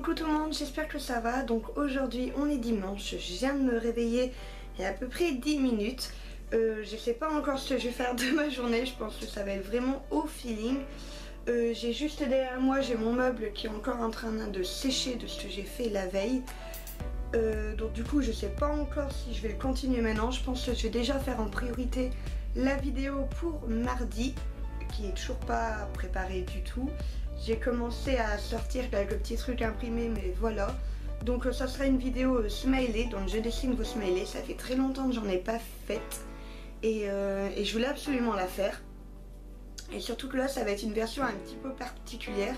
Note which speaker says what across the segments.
Speaker 1: Coucou tout le monde, j'espère que ça va. Donc aujourd'hui on est dimanche, je viens de me réveiller il y a à peu près 10 minutes. Je sais pas encore ce que je vais faire de ma journée, je pense que ça va être vraiment au feeling. J'ai juste derrière moi, j'ai mon meuble qui est encore en train de sécher de ce que j'ai fait la veille. Donc du coup je sais pas encore si je vais le continuer maintenant. Je pense que je vais déjà faire en priorité la vidéo pour mardi, qui est toujours pas préparée du tout. J'ai commencé à sortir quelques petits trucs imprimés, mais voilà. Donc ça sera une vidéo smiley, donc je dessine vos smileys. Ça fait très longtemps que j'en ai pas faite et je voulais absolument la faire. Et surtout que là ça va être une version un petit peu particulière.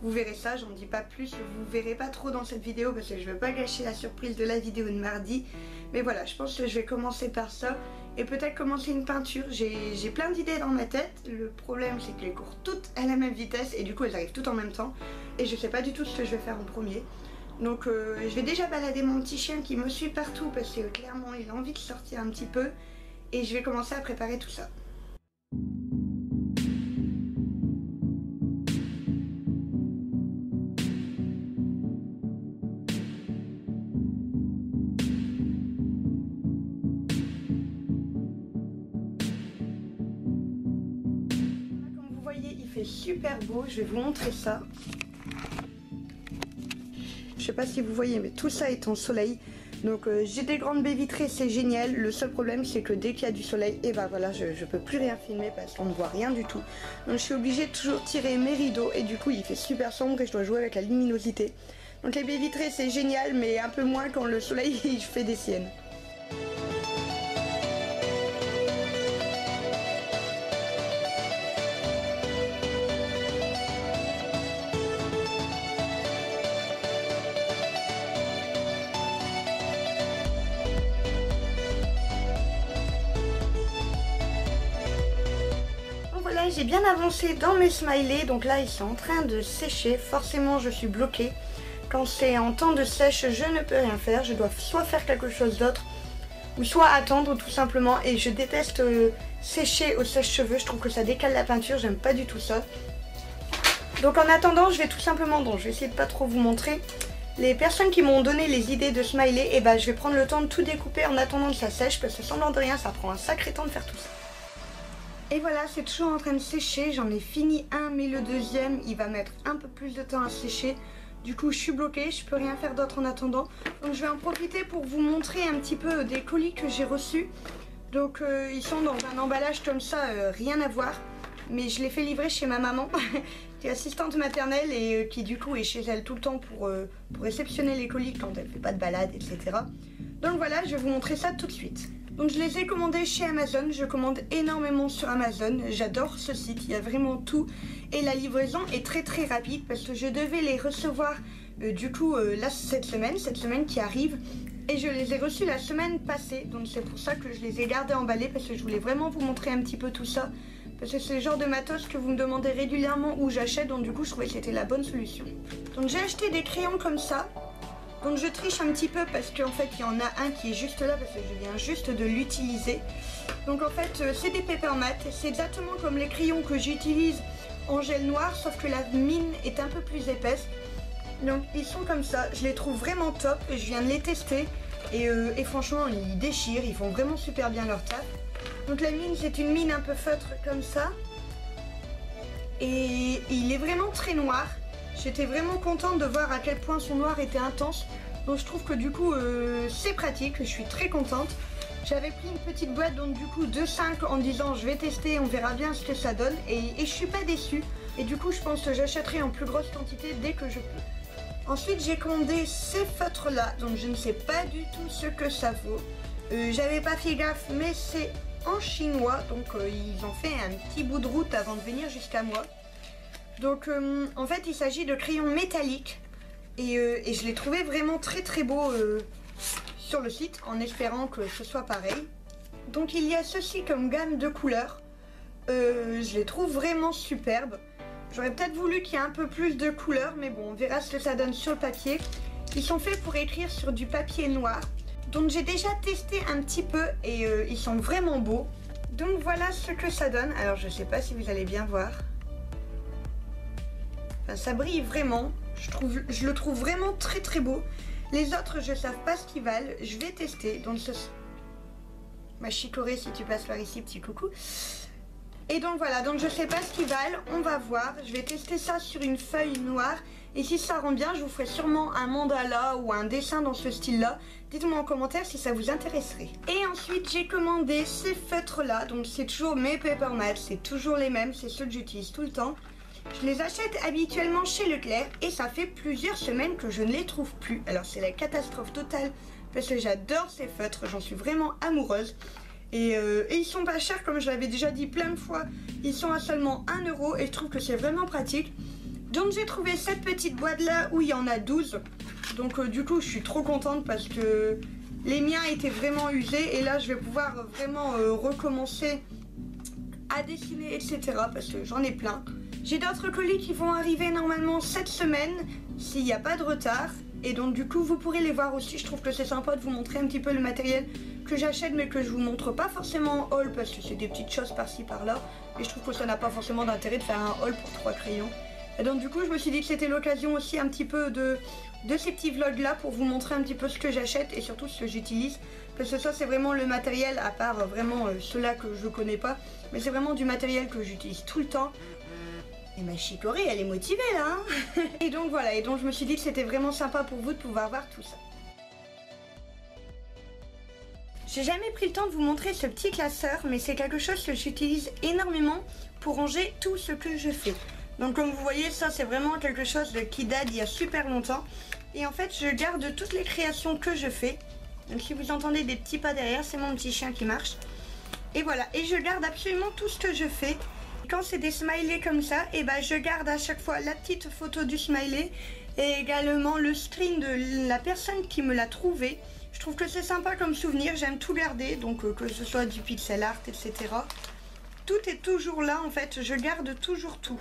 Speaker 1: Vous verrez ça, j'en dis pas plus, vous verrez pas trop dans cette vidéo parce que je veux pas gâcher la surprise de la vidéo de mardi. Mais voilà, je pense que je vais commencer par ça et peut-être commencer une peinture. J'ai plein d'idées dans ma tête, le problème c'est qu'elles courent toutes à la même vitesse et du coup elles arrivent toutes en même temps. Et je sais pas du tout ce que je vais faire en premier. Donc je vais déjà balader mon petit chien qui me suit partout parce que clairement il a envie de sortir un petit peu. Et je vais commencer à préparer tout ça. Il fait super beau, je vais vous montrer ça. Je sais pas si vous voyez, mais tout ça est en soleil. Donc j'ai des grandes baies vitrées, c'est génial. Le seul problème c'est que dès qu'il y a du soleil, et bah voilà, je peux plus rien filmer parce qu'on ne voit rien du tout. Donc je suis obligée de toujours tirer mes rideaux et du coup il fait super sombre et je dois jouer avec la luminosité. Donc les baies vitrées c'est génial, mais un peu moins quand le soleil il fait des siennes. J'ai bien avancé dans mes smileys, donc là ils sont en train de sécher, forcément je suis bloquée. Quand c'est en temps de sèche, je ne peux rien faire, je dois soit faire quelque chose d'autre, ou soit attendre tout simplement. Et je déteste sécher au sèche-cheveux, je trouve que ça décale la peinture, j'aime pas du tout ça. Donc en attendant, je vais tout simplement, je vais essayer de pas trop vous montrer. Les personnes qui m'ont donné les idées de smiley, et bah je vais prendre le temps de tout découper en attendant que ça sèche, parce que semblant de rien, ça prend un sacré temps de faire tout ça. Et voilà, c'est toujours en train de sécher, j'en ai fini un, mais le deuxième, il va mettre un peu plus de temps à sécher. Du coup, je suis bloquée, je peux rien faire d'autre en attendant. Donc je vais en profiter pour vous montrer un petit peu des colis que j'ai reçus. Donc ils sont dans un emballage comme ça, rien à voir. Mais je les fais livrer chez ma maman, qui est assistante maternelle et qui du coup est chez elle tout le temps pour réceptionner les colis quand elle fait pas de balade, etc. Donc voilà, je vais vous montrer ça tout de suite. Donc je les ai commandés chez Amazon, je commande énormément sur Amazon, j'adore ce site, il y a vraiment tout. Et la livraison est très très rapide parce que je devais les recevoir du coup là cette semaine qui arrive. Et je les ai reçus la semaine passée, donc c'est pour ça que je les ai gardés emballés parce que je voulais vraiment vous montrer un petit peu tout ça. Parce que c'est le genre de matos que vous me demandez régulièrement où j'achète, donc du coup je trouvais que c'était la bonne solution. Donc j'ai acheté des crayons comme ça. Donc je triche un petit peu parce qu'en fait il y en a un qui est juste là parce que je viens juste de l'utiliser. Donc en fait c'est des Papermat, c'est exactement comme les crayons que j'utilise en gel noir sauf que la mine est un peu plus épaisse. Donc ils sont comme ça, je les trouve vraiment top et je viens de les tester et franchement ils déchirent, ils font vraiment super bien leur taf. Donc la mine c'est une mine un peu feutre comme ça et il est vraiment très noir. J'étais vraiment contente de voir à quel point son noir était intense. Donc je trouve que du coup c'est pratique, je suis très contente. J'avais pris une petite boîte donc du coup de 5 en disant je vais tester, on verra bien ce que ça donne. Et je suis pas déçue. Et du coup je pense que j'achèterai en plus grosse quantité dès que je peux. Ensuite j'ai commandé ces feutres là, donc je ne sais pas du tout ce que ça vaut. J'avais pas fait gaffe mais c'est en chinois, donc ils ont fait un petit bout de route avant de venir jusqu'à moi. Donc en fait il s'agit de crayons métalliques et je les trouvais vraiment très très beaux sur le site en espérant que ce soit pareil. Donc il y a ceci comme gamme de couleurs, je les trouve vraiment superbes. J'aurais peut-être voulu qu'il y ait un peu plus de couleurs mais bon on verra ce que ça donne sur le papier. Ils sont faits pour écrire sur du papier noir. Donc j'ai déjà testé un petit peu et ils sont vraiment beaux. Donc voilà ce que ça donne, alors je sais pas si vous allez bien voir. Enfin, ça brille vraiment, Je le trouve vraiment très très beau. Les autres, je ne sais pas ce qu'ils valent. Je vais tester. Donc, ma chicorée, si tu passes par ici, petit coucou. Et donc voilà, donc je sais pas ce qu'ils valent, on va voir. Je vais tester ça sur une feuille noire. Et si ça rend bien, je vous ferai sûrement un mandala ou un dessin dans ce style-là. Dites-moi en commentaire si ça vous intéresserait. Et ensuite, j'ai commandé ces feutres-là. Donc c'est toujours mes paper mats, c'est toujours les mêmes, c'est ceux que j'utilise tout le temps. Je les achète habituellement chez Leclerc et ça fait plusieurs semaines que je ne les trouve plus. Alors c'est la catastrophe totale parce que j'adore ces feutres, j'en suis vraiment amoureuse. Et ils sont pas chers comme je l'avais déjà dit plein de fois. Ils sont à seulement 1 € et je trouve que c'est vraiment pratique. Donc j'ai trouvé cette petite boîte là où il y en a 12. Donc du coup je suis trop contente parce que les miens étaient vraiment usés. Et là je vais pouvoir vraiment recommencer à dessiner etc. parce que j'en ai plein. J'ai d'autres colis qui vont arriver normalement cette semaine s'il n'y a pas de retard. Et donc du coup vous pourrez les voir aussi. Je trouve que c'est sympa de vous montrer un petit peu le matériel que j'achète mais que je vous montre pas forcément en haul parce que c'est des petites choses par-ci par-là. Et je trouve que ça n'a pas forcément d'intérêt de faire un haul pour 3 crayons. Et donc du coup je me suis dit que c'était l'occasion aussi un petit peu de ces petits vlogs là pour vous montrer un petit peu ce que j'achète et surtout ce que j'utilise. Parce que ça c'est vraiment le matériel, à part vraiment ceux-là que je connais pas. Mais c'est vraiment du matériel que j'utilise tout le temps. Et ma chicorée elle est motivée là hein. Et donc voilà, et donc je me suis dit que c'était vraiment sympa pour vous de pouvoir voir tout ça. J'ai jamais pris le temps de vous montrer ce petit classeur, mais c'est quelque chose que j'utilise énormément pour ranger tout ce que je fais. Donc comme vous voyez, ça c'est vraiment quelque chose qui date d'il y a super longtemps. Et en fait, je garde toutes les créations que je fais. Donc si vous entendez des petits pas derrière, c'est mon petit chien qui marche. Et voilà, et je garde absolument tout ce que je fais. Quand c'est des smileys comme ça, et ben je garde à chaque fois la petite photo du smiley et également le screen de la personne qui me l'a trouvé. Je trouve que c'est sympa comme souvenir, j'aime tout garder, donc que ce soit du pixel art, etc. Tout est toujours là en fait, je garde toujours tout.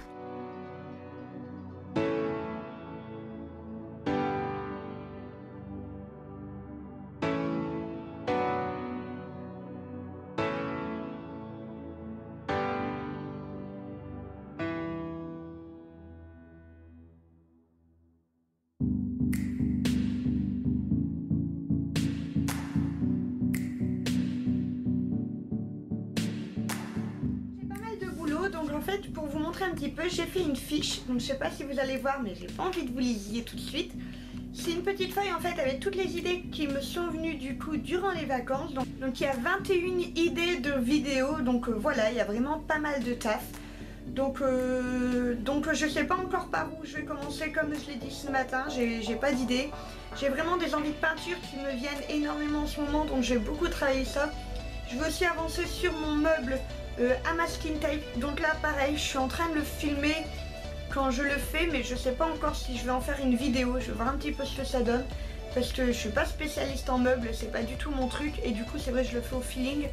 Speaker 1: Donc en fait pour vous montrer un petit peu j'ai fait une fiche, donc je sais pas si vous allez voir mais j'ai pas envie de vous lisiez tout de suite. C'est une petite feuille en fait avec toutes les idées qui me sont venues du coup durant les vacances. Donc il y a 21 idées de vidéos, donc voilà, il y a vraiment pas mal de taf. Donc je sais pas encore par où je vais commencer comme je l'ai dit ce matin, j'ai pas d'idée. J'ai vraiment des envies de peinture qui me viennent énormément en ce moment, donc j'ai beaucoup travaillé ça. Je veux aussi avancer sur mon meuble à masking tape, donc là pareil je suis en train de le filmer quand je le fais mais je sais pas encore si je vais en faire une vidéo, je vais voir un petit peu ce que ça donne parce que je suis pas spécialiste en meubles, c'est pas du tout mon truc et du coup c'est vrai je le fais au feeling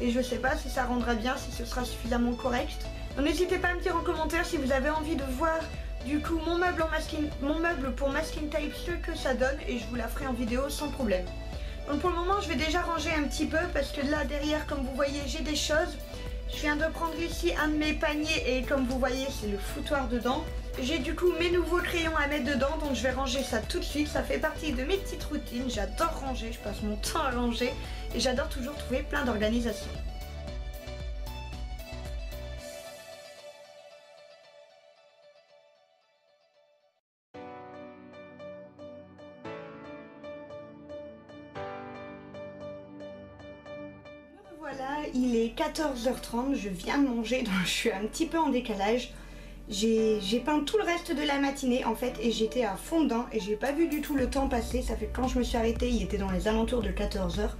Speaker 1: et je sais pas si ça rendra bien, si ce sera suffisamment correct. Donc n'hésitez pas à me dire en commentaire si vous avez envie de voir du coup mon meuble pour masking tape, ce que ça donne et je vous la ferai en vidéo sans problème. Donc pour le moment je vais déjà ranger un petit peu parce que là derrière comme vous voyez j'ai des choses. Je viens de prendre ici un de mes paniers et comme vous voyez c'est le foutoir dedans. J'ai du coup mes nouveaux crayons à mettre dedans donc je vais ranger ça tout de suite. Ça fait partie de mes petites routines, j'adore ranger, je passe mon temps à ranger et j'adore toujours trouver plein d'organisations. Voilà, il est 14h30, je viens de manger donc je suis un petit peu en décalage. J'ai peint tout le reste de la matinée en fait et j'étais à fond dedans et j'ai pas vu du tout le temps passer. Ça fait que quand je me suis arrêtée, il était dans les alentours de 14h.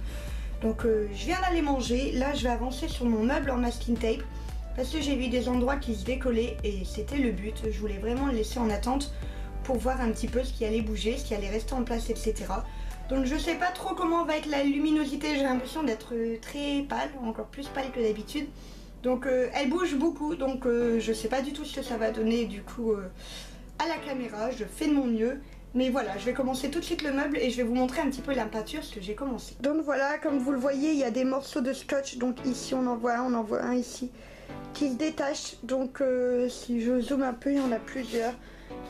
Speaker 1: Donc je viens d'aller manger, là je vais avancer sur mon meuble en masking tape parce que j'ai vu des endroits qui se décollaient et c'était le but. Je voulais vraiment le laisser en attente pour voir un petit peu ce qui allait bouger, ce qui allait rester en place, etc. Donc je sais pas trop comment va être la luminosité, j'ai l'impression d'être très pâle, encore plus pâle que d'habitude. Donc elle bouge beaucoup, donc je sais pas du tout ce que ça va donner du coup à la caméra, je fais de mon mieux. Mais voilà, je vais commencer tout de suite le meuble et je vais vous montrer un petit peu la peinture, ce que j'ai commencé. Donc voilà, comme vous le voyez, il y a des morceaux de scotch, donc ici on en voit un ici, qui se détache. Donc si je zoome un peu, il y en a plusieurs.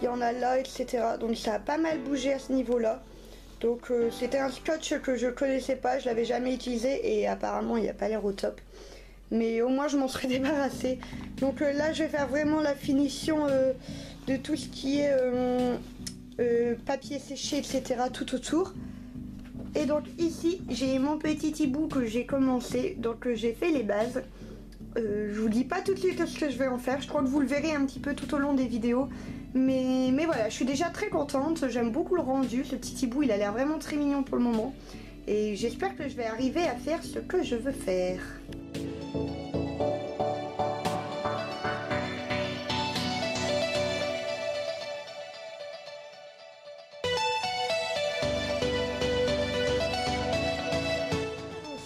Speaker 1: il y en a là, etc. Donc ça a pas mal bougé à ce niveau-là. Donc c'était un scotch que je connaissais pas, je l'avais jamais utilisé et apparemment il n'y a pas l'air au top. Mais au moins je m'en serais débarrassée. Donc là je vais faire vraiment la finition de tout ce qui est papier séché, etc. tout autour. Et donc ici j'ai mon petit hibou que j'ai commencé, donc j'ai fait les bases. Je vous dis pas tout de suite ce que je vais en faire, je crois que vous le verrez un petit peu tout au long des vidéos. Mais voilà, je suis déjà très contente, j'aime beaucoup le rendu, ce petit hibou il a l'air vraiment très mignon pour le moment. Et j'espère que je vais arriver à faire ce que je veux faire.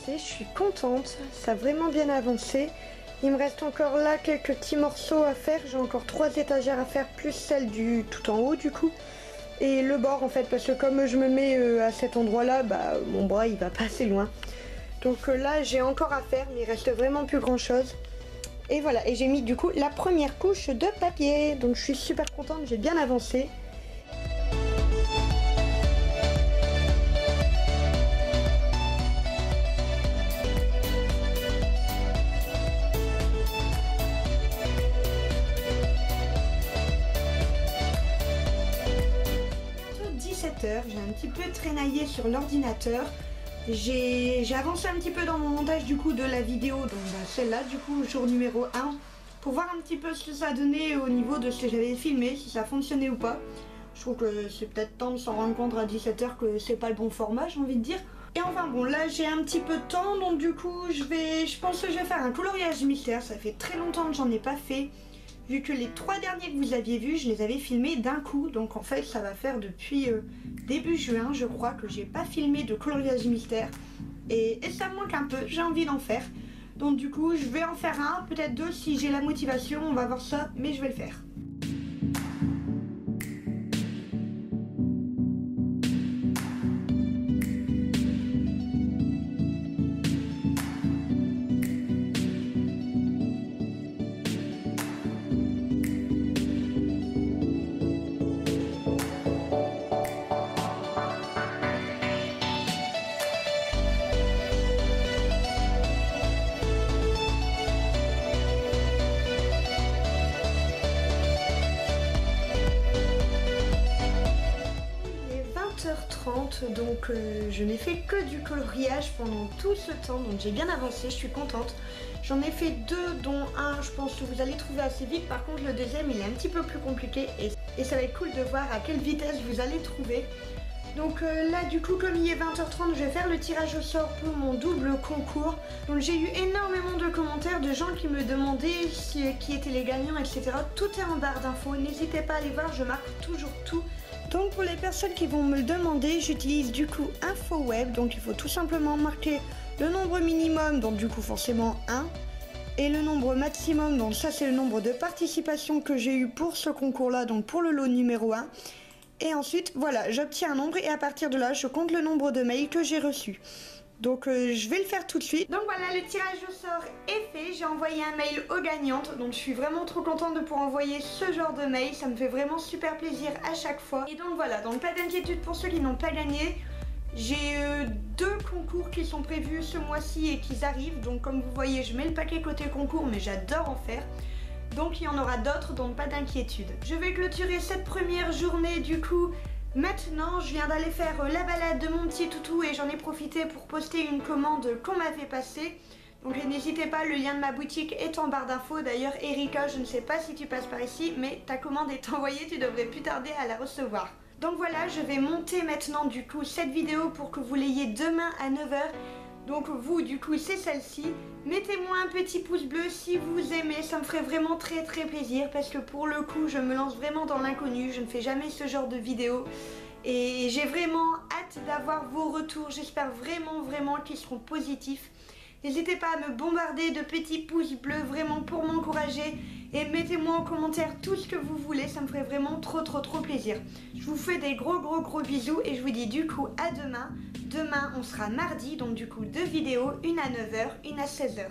Speaker 1: Je suis contente, ça a vraiment bien avancé. Il me reste encore là quelques petits morceaux à faire. J'ai encore 3 étagères à faire, plus celle du tout en haut du coup. Et le bord en fait, parce que comme je me mets à cet endroit là, bah mon bras il va pas assez loin. Donc là j'ai encore à faire, mais il reste vraiment plus grand chose. Et voilà, et j'ai mis du coup la première couche de papier. Donc je suis super contente, j'ai bien avancé. J'ai un petit peu traînaillé sur l'ordinateur. J'ai avancé un petit peu dans mon montage du coup de la vidéo, donc celle-là du coup, jour numéro 1, pour voir un petit peu ce que ça donnait au niveau de ce que j'avais filmé, si ça fonctionnait ou pas. Je trouve que c'est peut-être temps de s'en rendre compte à 17 h que c'est pas le bon format, j'ai envie de dire. Et enfin bon, là j'ai un petit peu de temps, donc du coup je pense que je vais faire un coloriage mystère. Ça fait très longtemps que j'en ai pas fait. Vu que les 3 derniers que vous aviez vus, je les avais filmés d'un coup. Donc en fait, ça va faire depuis début juin, je crois, que j'ai pas filmé de coloriage mystère. Et ça me manque un peu, j'ai envie d'en faire. Donc du coup, je vais en faire un, peut-être 2 si j'ai la motivation, on va voir ça, mais je vais le faire. Donc je n'ai fait que du coloriage pendant tout ce temps, donc j'ai bien avancé, je suis contente. J'en ai fait 2 dont un je pense que vous allez trouver assez vite, par contre le deuxième il est un petit peu plus compliqué et ça va être cool de voir à quelle vitesse vous allez trouver. Donc là du coup comme il est 20 h 30 je vais faire le tirage au sort pour mon double concours. Donc j'ai eu énormément de commentaires de gens qui me demandaient qui étaient les gagnants, etc. Tout est en barre d'infos, n'hésitez pas à aller voir, je marque toujours tout. Donc pour les personnes qui vont me le demander, j'utilise du coup InfoWeb, donc il faut tout simplement marquer le nombre minimum, donc du coup forcément 1, et le nombre maximum, donc ça c'est le nombre de participations que j'ai eu pour ce concours là, donc pour le lot numéro 1. Et ensuite voilà, j'obtiens un nombre et à partir de là je compte le nombre de mails que j'ai reçus. Donc je vais le faire tout de suite. Donc voilà, le tirage au sort est fait. J'ai envoyé un mail aux gagnantes. Donc je suis vraiment trop contente de pouvoir envoyer ce genre de mail. Ça me fait vraiment super plaisir à chaque fois. Et donc voilà, donc pas d'inquiétude pour ceux qui n'ont pas gagné. J'ai 2 concours qui sont prévus ce mois-ci et qui arrivent. Donc comme vous voyez, je mets le paquet côté concours, mais j'adore en faire. Donc il y en aura d'autres, donc pas d'inquiétude. Je vais clôturer cette première journée du coup. Maintenant, je viens d'aller faire la balade de mon petit toutou et j'en ai profité pour poster une commande qu'on m'avait passée. Donc n'hésitez pas, le lien de ma boutique est en barre d'infos. D'ailleurs Erika, je ne sais pas si tu passes par ici, mais ta commande est envoyée, tu devrais plus tarder à la recevoir. Donc voilà, je vais monter maintenant du coup cette vidéo pour que vous l'ayez demain à 9 h. Donc vous du coup c'est celle-ci. Mettez-moi un petit pouce bleu si vous aimez, ça me ferait vraiment très plaisir. Parce que pour le coup je me lance vraiment dans l'inconnu, je ne fais jamais ce genre de vidéo. Et j'ai vraiment hâte d'avoir vos retours, j'espère vraiment qu'ils seront positifs. N'hésitez pas à me bombarder de petits pouces bleus vraiment pour m'encourager. Et mettez-moi en commentaire tout ce que vous voulez, ça me ferait vraiment trop plaisir. Je vous fais des gros bisous et je vous dis du coup à demain. Demain on sera mardi, donc du coup 2 vidéos, une à 9 h, une à 16 h.